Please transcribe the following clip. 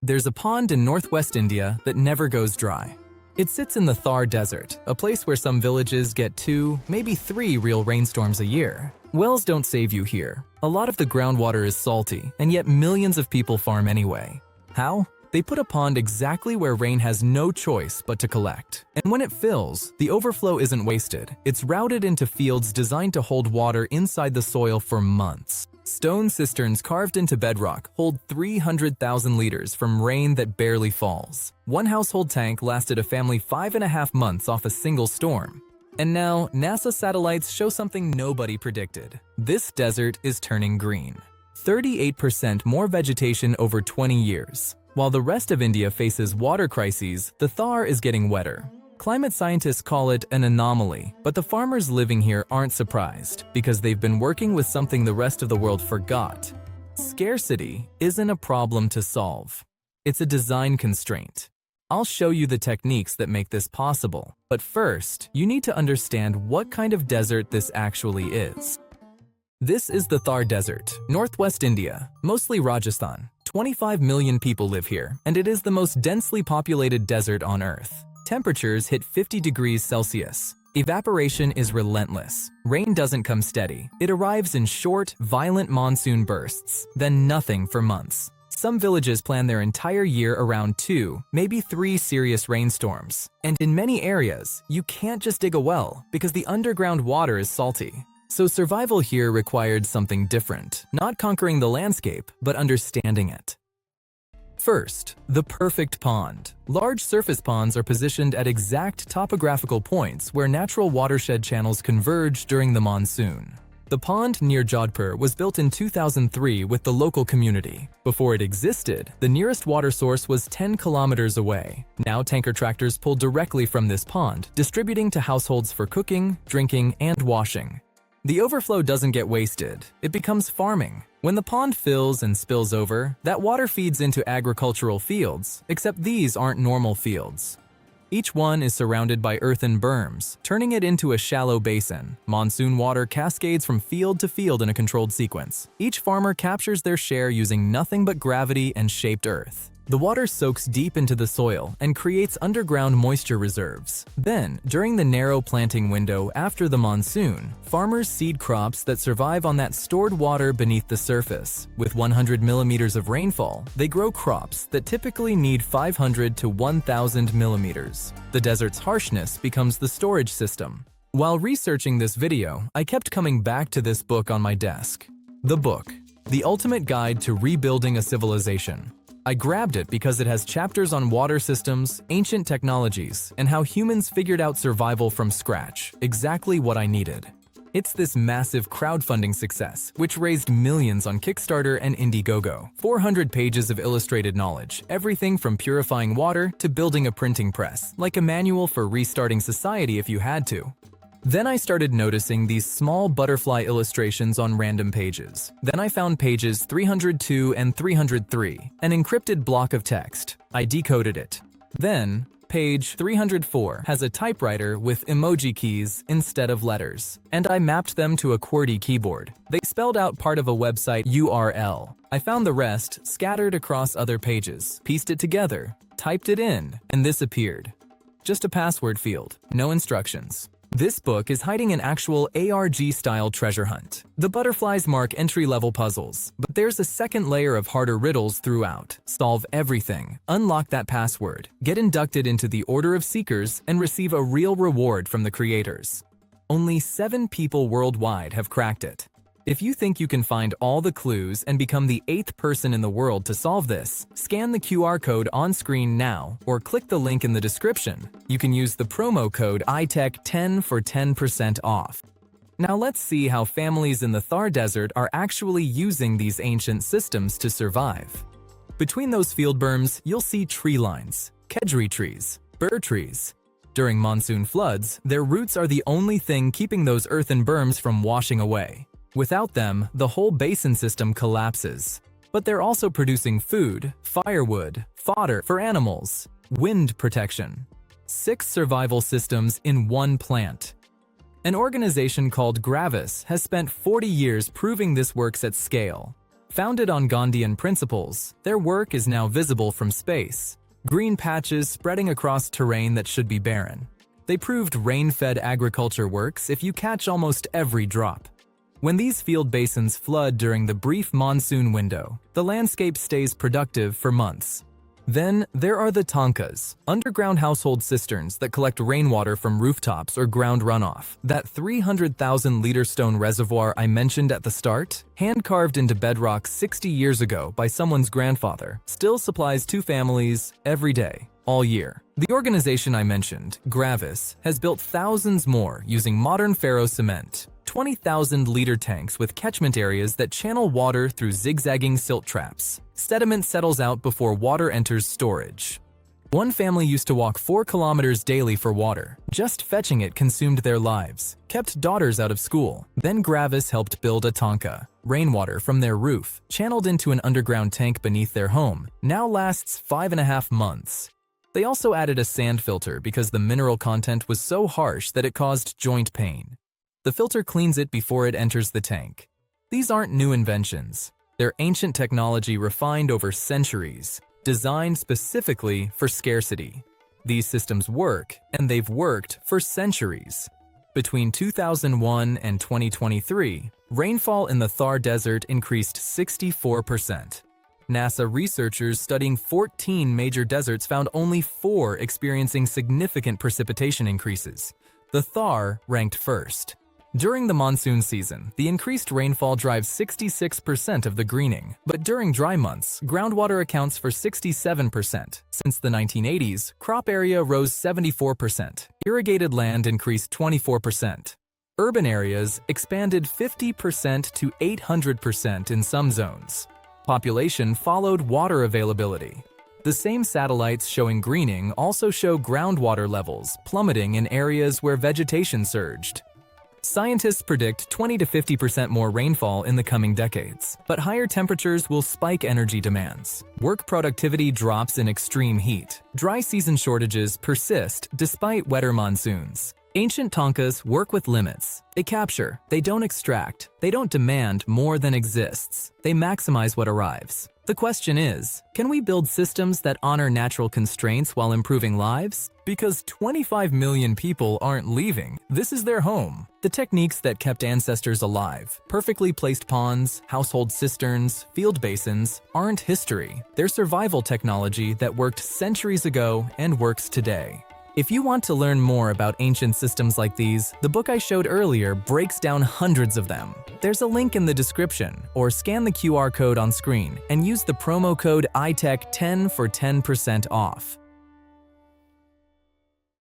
There's a pond in northwest India that never goes dry. It sits in the Thar Desert, a place where some villages get 2, maybe 3 real rainstorms a year. Wells don't save you here. A lot of the groundwater is salty, and yet millions of people farm anyway. How? They put a pond exactly where rain has no choice but to collect. And when it fills, the overflow isn't wasted. It's routed into fields designed to hold water inside the soil for months. Stone cisterns carved into bedrock hold 300,000 liters from rain that barely falls. One household tank lasted a family 5.5 months off a single storm. And now, NASA satellites show something nobody predicted. This desert is turning green. 38% more vegetation over 20 years. While the rest of India faces water crises, the Thar is getting wetter. Climate scientists call it an anomaly, but the farmers living here aren't surprised because they've been working with something the rest of the world forgot. Scarcity isn't a problem to solve. It's a design constraint. I'll show you the techniques that make this possible, but first, you need to understand what kind of desert this actually is. This is the Thar Desert, northwest India, mostly Rajasthan. 25 million people live here, and it is the most densely populated desert on Earth. Temperatures hit 50 degrees Celsius. Evaporation is relentless. Rain doesn't come steady. It arrives in short, violent monsoon bursts, then nothing for months. Some villages plan their entire year around 2, maybe 3 serious rainstorms. And in many areas, you can't just dig a well because the underground water is salty. So survival here required something different, not conquering the landscape, but understanding it. First, the perfect pond. Large surface ponds are positioned at exact topographical points where natural watershed channels converge during the monsoon. The pond near Jodhpur was built in 2003 with the local community. Before it existed, the nearest water source was 10 kilometers away. Now tanker tractors pull directly from this pond, distributing to households for cooking, drinking, and washing. The overflow doesn't get wasted, it becomes farming. When the pond fills and spills over, that water feeds into agricultural fields, except these aren't normal fields. Each one is surrounded by earthen berms, turning it into a shallow basin. Monsoon water cascades from field to field in a controlled sequence. Each farmer captures their share using nothing but gravity and shaped earth. The water soaks deep into the soil and creates underground moisture reserves. Then, during the narrow planting window after the monsoon, farmers seed crops that survive on that stored water beneath the surface. With 100 millimeters of rainfall, they grow crops that typically need 500 to 1,000 millimeters. The desert's harshness becomes the storage system. While researching this video, I kept coming back to this book on my desk. The book, The Ultimate Guide to Rebuilding a Civilization. I grabbed it because it has chapters on water systems, ancient technologies, and how humans figured out survival from scratch, exactly what I needed. It's this massive crowdfunding success, which raised millions on Kickstarter and Indiegogo. 400 pages of illustrated knowledge, everything from purifying water to building a printing press, like a manual for restarting society if you had to. Then I started noticing these small butterfly illustrations on random pages. Then I found pages 302 and 303, an encrypted block of text. I decoded it. Then, page 304 has a typewriter with emoji keys instead of letters, and I mapped them to a QWERTY keyboard. They spelled out part of a website URL. I found the rest scattered across other pages, pieced it together, typed it in, and this appeared. Just a password field, no instructions. This book is hiding an actual ARG-style treasure hunt. The butterflies mark entry-level puzzles, but there's a second layer of harder riddles throughout. Solve everything, unlock that password, get inducted into the Order of Seekers, and receive a real reward from the creators. Only 7 people worldwide have cracked it. If you think you can find all the clues and become the 8th person in the world to solve this, scan the QR code on screen now or click the link in the description. You can use the promo code EyeTech10 for 10% off. Now let's see how families in the Thar Desert are actually using these ancient systems to survive. Between those field berms, you'll see tree lines, kedri trees, bur trees. During monsoon floods, their roots are the only thing keeping those earthen berms from washing away. Without them, the whole basin system collapses. But they're also producing food, firewood, fodder for animals, wind protection. 6 survival systems in one plant. An organization called Gravis has spent 40 years proving this works at scale. Founded on Gandhian principles, their work is now visible from space. Green patches spreading across terrain that should be barren. They proved rain-fed agriculture works if you catch almost every drop. When these field basins flood during the brief monsoon window, the landscape stays productive for months. Then, there are the tankas, underground household cisterns that collect rainwater from rooftops or ground runoff. That 300,000-liter stone reservoir I mentioned at the start, hand-carved into bedrock 60 years ago by someone's grandfather, still supplies 2 families every day, all year. The organization I mentioned, Gravis, has built thousands more using modern ferro cement. 20,000-liter tanks with catchment areas that channel water through zigzagging silt traps. Sediment settles out before water enters storage. One family used to walk 4 kilometers daily for water. Just fetching it consumed their lives, kept daughters out of school. Then Gravis helped build a tanka. Rainwater from their roof, channeled into an underground tank beneath their home, now lasts 5.5 months. They also added a sand filter because the mineral content was so harsh that it caused joint pain. The filter cleans it before it enters the tank. These aren't new inventions. They're ancient technology refined over centuries, designed specifically for scarcity. These systems work, and they've worked for centuries. Between 2001 and 2023, rainfall in the Thar Desert increased 64%. NASA researchers studying 14 major deserts found only 4 experiencing significant precipitation increases. The Thar ranked first. During the monsoon season, the increased rainfall drives 66% of the greening, but during dry months, groundwater accounts for 67%. Since the 1980s, crop area rose 74%, irrigated land increased 24%. Urban areas expanded 50% to 800% in some zones. Population followed water availability. The same satellites showing greening also show groundwater levels plummeting in areas where vegetation surged. Scientists predict 20 to 50% more rainfall in the coming decades, but higher temperatures will spike energy demands. Work productivity drops in extreme heat. Dry season shortages persist despite wetter monsoons. Ancient tankas work with limits. They capture, they don't extract, they don't demand more than exists. They maximize what arrives. The question is, can we build systems that honor natural constraints while improving lives? Because 25 million people aren't leaving. This is their home. The techniques that kept ancestors alive, perfectly placed ponds, household cisterns, field basins, aren't history. They're survival technology that worked centuries ago and works today. If you want to learn more about ancient systems like these, the book I showed earlier breaks down hundreds of them. There's a link in the description, or scan the QR code on screen and use the promo code EyeTech10 for 10% off.